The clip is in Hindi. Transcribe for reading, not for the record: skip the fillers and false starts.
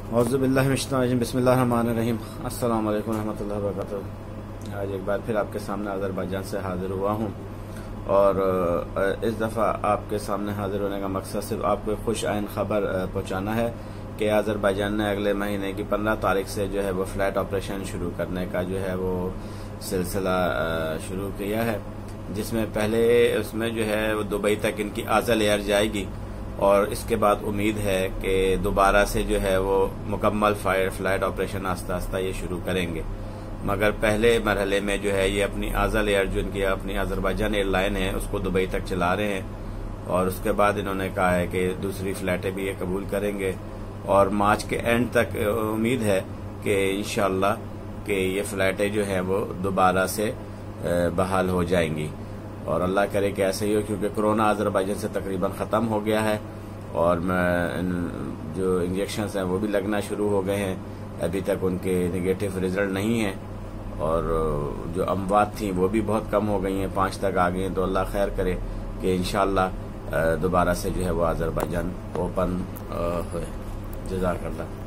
औज़ुबिल्लाहि बिस्मिल्लाहिर्रहमानिर्रहीम। अस्सलाम वालेकुम रहमतुल्लाहि व बरकातुहू। आज एक बार फिर आपके सामने अज़रबैजान से हाज़िर हुआ हूँ और इस दफ़ा आपके सामने हाज़िर होने का मकसद सिर्फ आपको खुश आइन खबर पहुँचाना है कि अज़रबैजान ने अगले महीने की 15 तारीख से जो है वो फ्लैट ऑपरेशन शुरू करने का जो है वो सिलसिला शुरू किया है, जिसमें पहले उसमें जो है वो दुबई तक इनकी आज़ल एयर जाएगी और इसके बाद उम्मीद है कि दोबारा से जो है वो मुकम्मल फ्लाइट ऑपरेशन आस्ता आस्ता ये शुरू करेंगे। मगर पहले मरहले में जो है ये अपनी आज़ल एयर जो इनकी अपनी अज़रबैजान एयरलाइन है उसको दुबई तक चला रहे हैं और उसके बाद इन्होंने कहा है कि दूसरी फ्लाइटें भी ये कबूल करेंगे और मार्च के एंड तक उम्मीद है कि इंशाअल्लाह कि ये फ्लाइटें जो है वो दोबारा से बहाल हो जाएंगी और अल्लाह करे कि ऐसे ही हो, क्योंकि कोरोना अज़रबैजान से तकरीबन ख़त्म हो गया है और जो इंजेक्शंस हैं वो भी लगना शुरू हो गए हैं। अभी तक उनके नेगेटिव रिजल्ट नहीं है और जो अमवात थी वो भी बहुत कम हो गई हैं, 5 तक आ गई हैं। तो अल्लाह खैर करे कि इंशाअल्लाह दोबारा से जो है वो अज़रबैजान ओपन हो। जज़ाकल्लाह।